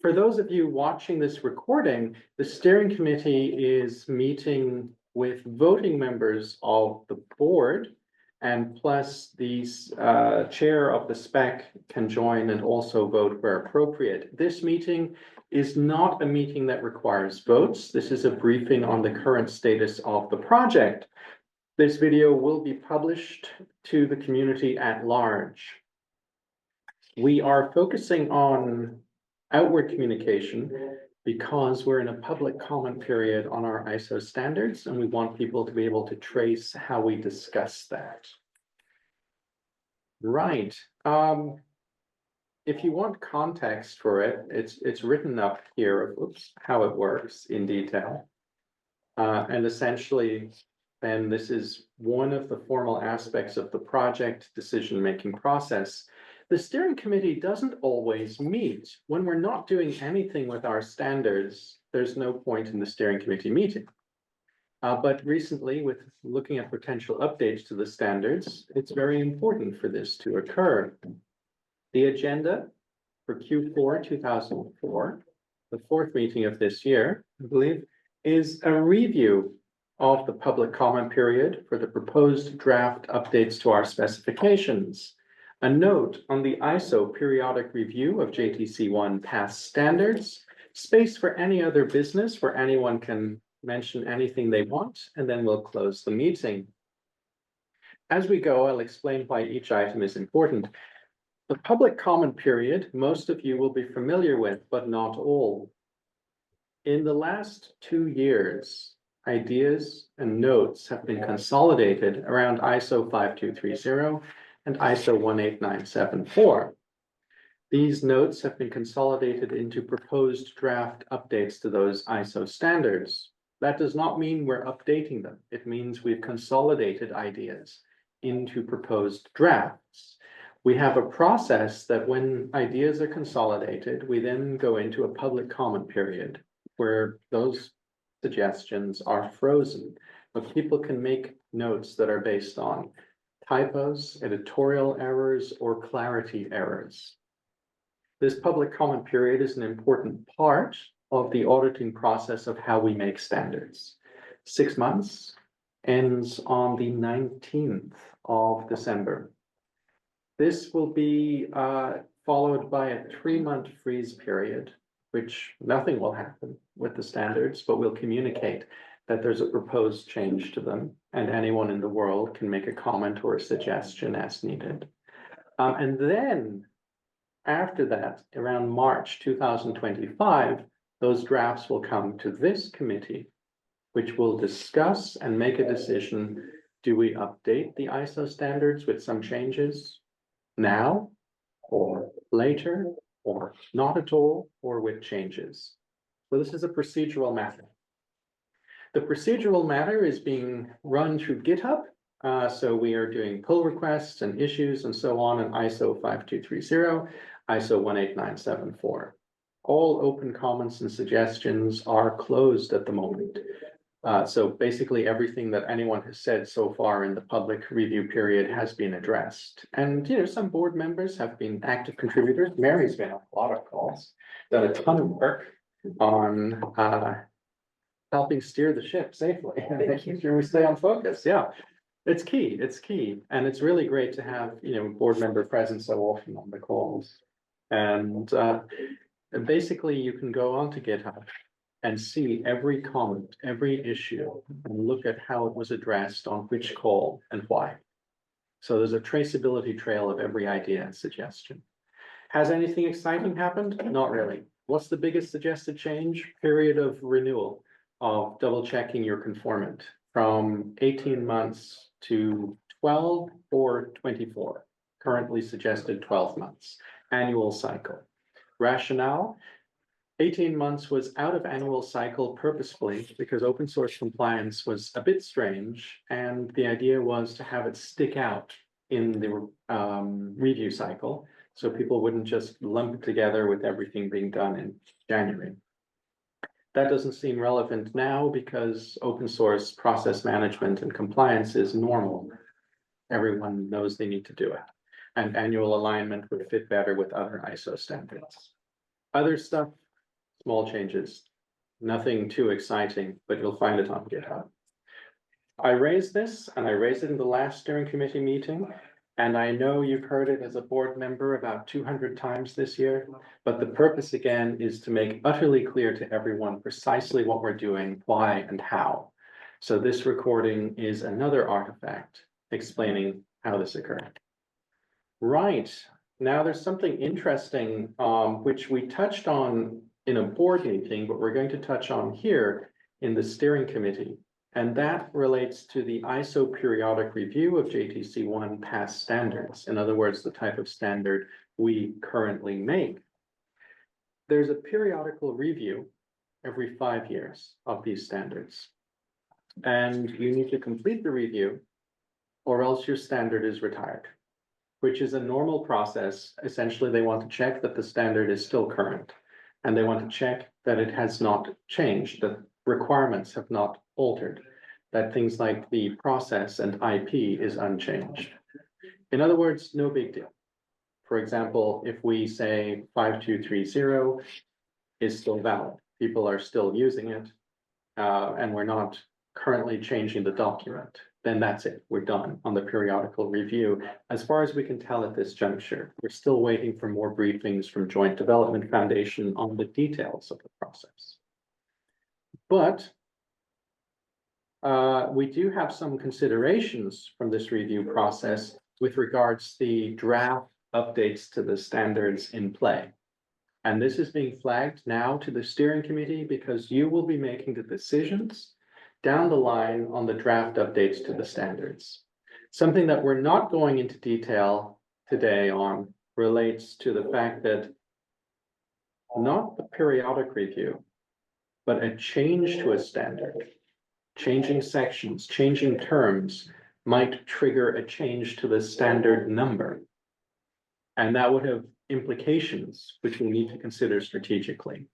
For those of you watching this recording, the steering committee is meeting with voting members of the board, and plus the chair of the spec can join and also vote where appropriate. This meeting is not a meeting that requires votes. This is a briefing on the current status of the project. This video will be published to the community at large. We are focusing on outward communication because we're in a public comment period on our ISO standards, and we want people to be able to trace how we discuss that. Right. If you want context for it, it's written up here, how it works in detail. And essentially, then this is one of the formal aspects of the project decision-making process. The steering committee doesn't always meet. When we're not doing anything with our standards, there's no point in the steering committee meeting. But recently, with looking at potential updates to the standards, it's very important for this to occur. The agenda for Q4 2004, the fourth meeting of this year, I believe, is a review of the public comment period for the proposed draft updates to our specifications. A note on the ISO periodic review of JTC1 past standards, space for any other business where anyone can mention anything they want, and then we'll close the meeting. As we go, I'll explain why each item is important. The public comment period, most of you will be familiar with, but not all. In the last 2 years, ideas and notes have been consolidated around ISO 5230 and ISO 18974. These notes have been consolidated into proposed draft updates to those ISO standards. That does not mean we're updating them. It means we've consolidated ideas into proposed drafts. We have a process that when ideas are consolidated, we then go into a public comment period where those suggestions are frozen, but people can make notes that are based on typos, editorial errors, or clarity errors. This public comment period is an important part of the auditing process of how we make standards. 6 months ends on the 19th of December. This will be followed by a 3-month freeze period, which nothing will happen with the standards, but we'll communicate that there's a proposed change to them, and anyone in the world can make a comment or a suggestion as needed. And then after that, around March 2025, those drafts will come to this committee, which will discuss and make a decision. Do we update the ISO standards with some changes now, or later, or not at all, or with changes? So this is a procedural matter. The procedural matter is being run through GitHub. So we are doing pull requests and issues and so on in ISO 5230, ISO 18974. All open comments and suggestions are closed at the moment. So basically everything that anyone has said so far in the public review period has been addressed. And some board members have been active contributors. Mary's been on a lot of calls, done a ton of work on helping steer the ship safely and making sure we stay on focus. Yeah, it's key. It's key. And it's really great to have, board member present so often on the calls. And basically you can go onto GitHub and see every comment, every issue, and look at how it was addressed on which call and why. So there's a traceability trail of every idea and suggestion. Has anything exciting happened? Not really. What's the biggest suggested change? Period of renewal of double checking your conformant from 18 months to 12 or 24. Currently suggested 12 months. Annual cycle. Rationale: 18 months was out of annual cycle purposefully because open source compliance was a bit strange, and the idea was to have it stick out in the review cycle so people wouldn't just lump it together with everything being done in January. That doesn't seem relevant now because open source process management and compliance is normal. Everyone knows they need to do it. And annual alignment would fit better with other ISO standards. Other stuff small changes, nothing too exciting, but you'll find it on GitHub. I raised this, and I raised it in the last steering committee meeting, and I know you've heard it as a board member about 200 times this year, but the purpose again is to make utterly clear to everyone precisely what we're doing, why, and how. So this recording is another artifact explaining how this occurred. Right, now there's something interesting, which we touched on in a board meeting, but we're going to touch on here in the steering committee. And that relates to the ISO periodic review of JTC1 past standards. In other words, the type of standard we currently make. There's a periodical review every 5 years of these standards. And you need to complete the review or else your standard is retired, which is a normal process. Essentially, they want to check that the standard is still current, and they want to check that it has not changed, that requirements have not altered, that things like the process and IP is unchanged. In other words, no big deal. For example, if we say 5230 is still valid, people are still using it, and we're not currently changing the document, then that's it. We're done on the periodical review. As far as we can tell at this juncture, we're still waiting for more briefings from Joint Development Foundation on the details of the process. But we do have some considerations from this review process with regards to the draft updates to the standards in play. And this is being flagged now to the steering committee because you will be making the decisions down the line on the draft updates to the standards. Something that we're not going into detail today on relates to the fact that not the periodic review, but a change to a standard, changing sections, changing terms might trigger a change to the standard number. And that would have implications which we need to consider strategically.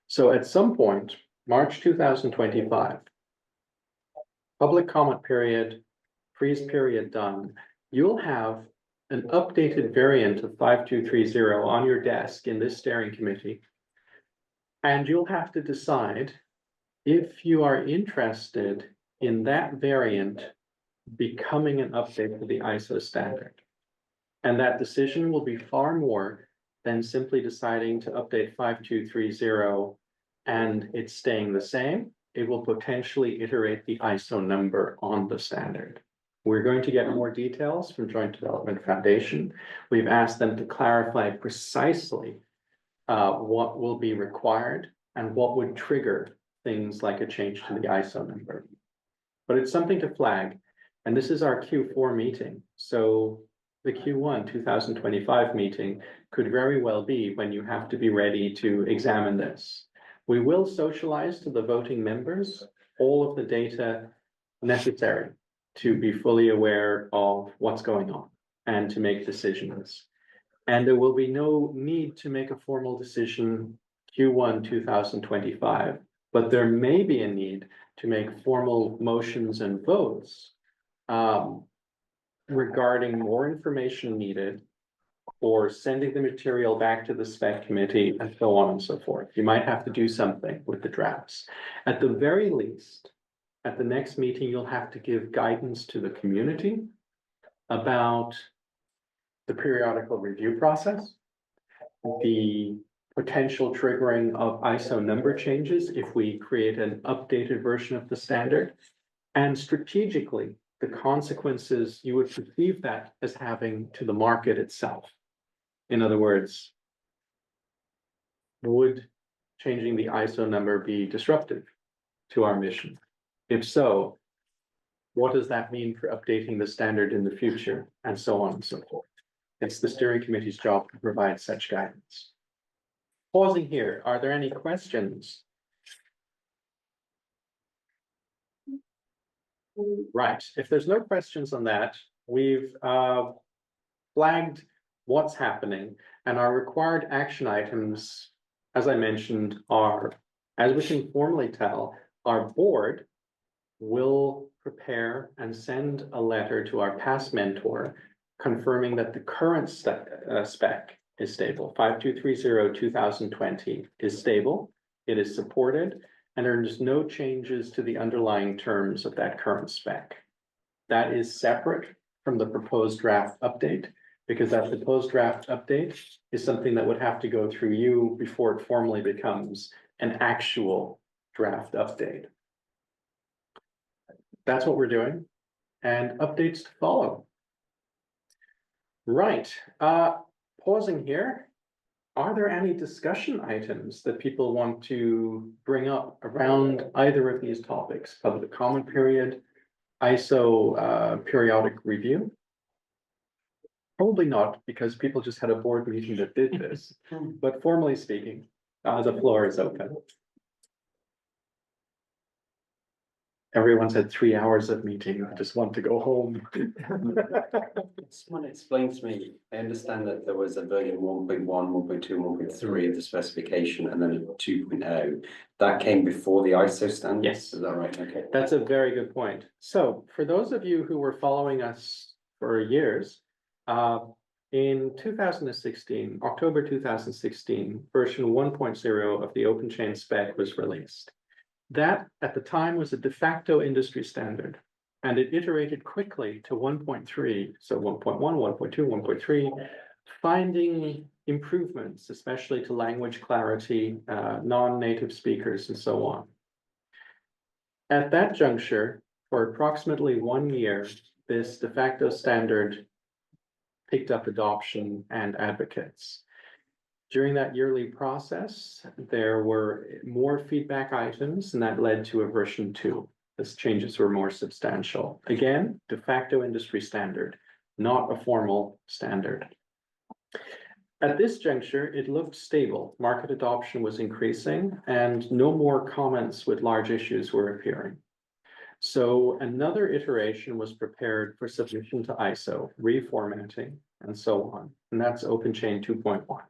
So at some point, March 2025, public comment period, freeze period done, you'll have an updated variant of 5230 on your desk in this steering committee. And you'll have to decide if you are interested in that variant becoming an update to the ISO standard. And that decision will be far more than simply deciding to update 5230 and it's staying the same. It will potentially iterate the ISO number on the standard. We're going to get more details from Joint Development Foundation. We've asked them to clarify precisely what will be required and what would trigger things like a change to the ISO number. But it's something to flag, and this is our Q4 meeting. So the Q1 2025 meeting could very well be when you have to be ready to examine this. We will socialize to the voting members all of the data necessary to be fully aware of what's going on and to make decisions. And there will be no need to make a formal decision Q1 2025, but there may be a need to make formal motions and votes regarding more information needed or sending the material back to the spec committee and so on and so forth. You might have to do something with the drafts. At the very least, at the next meeting, you'll have to give guidance to the community about the periodical review process, the potential triggering of ISO number changes if we create an updated version of the standard, and strategically, the consequences you would perceive that as having to the market itself. In other words, would changing the ISO number be disruptive to our mission? If so, what does that mean for updating the standard in the future, and so on and so forth? It's the steering committee's job to provide such guidance. Pausing here, are there any questions? Right, if there's no questions on that, we've flagged what's happening, and our required action items, as I mentioned, are, as we can formally tell, our board will prepare and send a letter to our past mentor confirming that the current spec is stable. 5230 2020 is stable. it is supported, and there's no changes to the underlying terms of that current spec. That is separate from the proposed draft update, because that proposed draft update is something that would have to go through you before it formally becomes an actual draft update. That's what we're doing, and updates to follow. Right, pausing here. Are there any discussion items that people want to bring up around either of these topics? Public comment period, ISO periodic review? Probably not, because people just had a board meeting that did this, but formally speaking, the floor is open. Everyone's had 3 hours of meeting, I just want to go home. Someone explained to me, I understand that there was a version 1.1, 1.2, 1.3 of the specification, and then a 2.0. That came before the ISO standard? Yes. Is that right? Okay. That's a very good point. So for those of you who were following us for years, in 2016, October 2016, version 1.0 of the OpenChain spec was released. That at the time was a de facto industry standard, and it iterated quickly to 1.3, so 1.1, 1.2, 1.3, finding improvements, especially to language clarity, non-native speakers, and so on. At that juncture, for approximately 1 year, this de facto standard picked up adoption and advocates. During that yearly process, there were more feedback items, and that led to a version 2. These changes were more substantial. Again, de facto industry standard, not a formal standard. At this juncture, it looked stable. Market adoption was increasing, and no more comments with large issues were appearing. So another iteration was prepared for submission to ISO, reformatting, and so on. And that's OpenChain 2.1.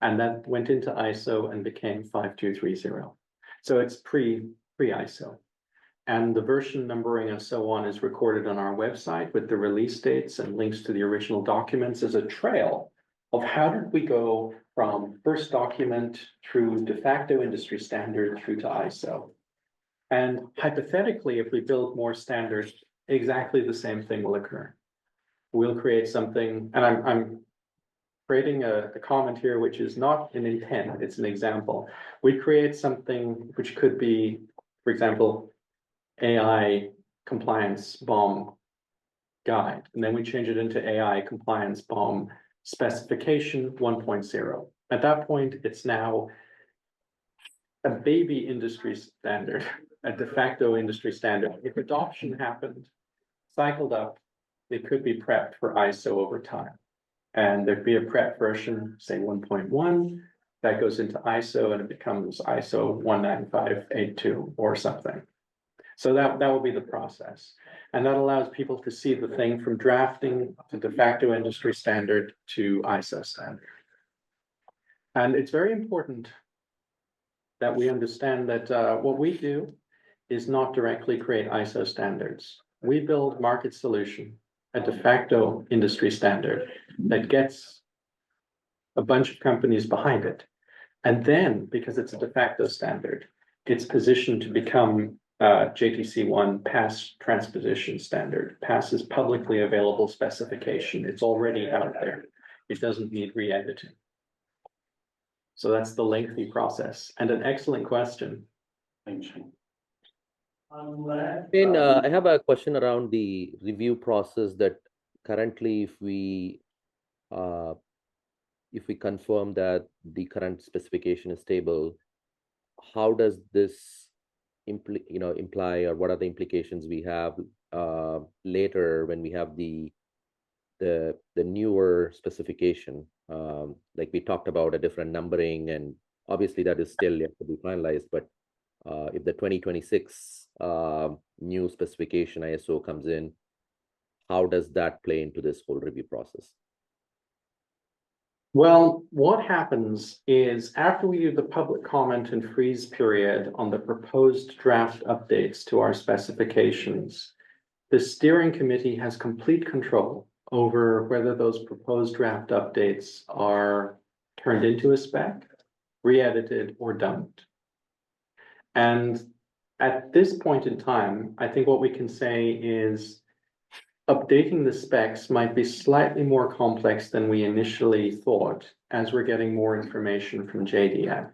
And that went into ISO and became 5230. So it's pre-ISO. And the version numbering and so on is recorded on our website with the release dates and links to the original documents as a trail of how did we go from first document through de facto industry standard through to ISO. And hypothetically, if we build more standards, exactly the same thing will occur. We'll create something, and I'm creating a comment here, which is not an intent, it's an example. We create something which could be, for example, AI compliance bomb guide, and then we change it into AI compliance bomb specification 1.0. At that point, it's now a baby industry standard, a de facto industry standard. If adoption happened, cycled up, it could be prepped for ISO over time. And there'd be a prep version, say 1.1, that goes into ISO and it becomes ISO 19582 or something. So that will be the process. And that allows people to see the thing from drafting to de facto industry standard to ISO standard. And it's very important that we understand that what we do is not directly create ISO standards. We build market solution, a de facto industry standard that gets a bunch of companies behind it. And then, because it's a de facto standard, it's positioned to become JTC1 pass transposition standard. Pass is publicly available specification. It's already out there. It doesn't need re-editing. So that's the lengthy process, and an excellent question. Thank you. I have a question around the review process that currently if we confirm that the current specification is stable, how does this imply, or what are the implications we have later when we have the newer specification? Like we talked about a different numbering, and obviously that is still yet to be finalized, but if the 2026 new specification ISO comes in, how does that play into this whole review process? Well, what happens is after we do the public comment and freeze period on the proposed draft updates to our specifications, the steering committee has complete control over whether those proposed draft updates are turned into a spec, re-edited, or dumped. And at this point in time, I think what we can say is updating the specs might be slightly more complex than we initially thought as we're getting more information from JDF.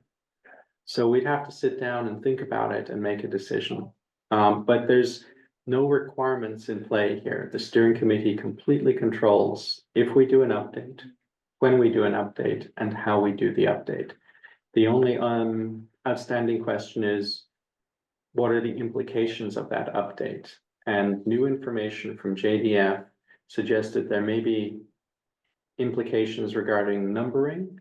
So we'd have to sit down and think about it and make a decision. But there's no requirements in play here. The steering committee completely controls if we do an update, when we do an update, and how we do the update. The only outstanding question is, what are the implications of that update? And new information from JDF suggested there may be implications regarding numbering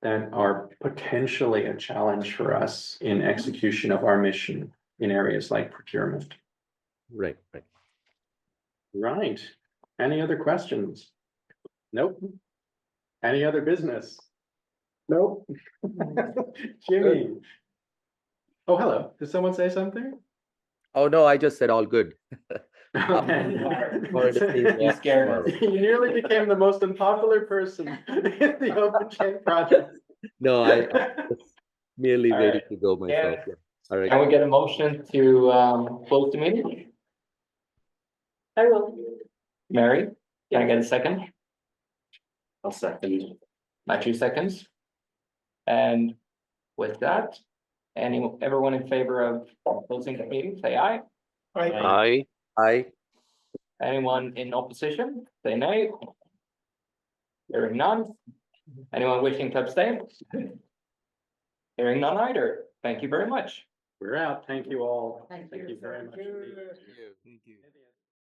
that are potentially a challenge for us in execution of our mission in areas like procurement. Right, right. Right. Any other questions? Nope. Any other business? Nope. Jimmy. Oh, hello. Did someone say something? Oh, no, I just said all good. Okay. You scared us. You nearly became the most unpopular person in the OpenChain project. No, I was merely All ready right. to go myself. Yeah. All right. Can we get a motion to close the meeting? I will. Mary, can I get a second? I'll second. Not 2 seconds. And with that, everyone in favor of closing the meeting, say aye. Aye. Aye. Anyone in opposition, say nay. Hearing none. Anyone wishing to abstain? Hearing none either. Thank you very much. We're out. Thank you all. Thank Thank you. you very much. indeed. Thank you.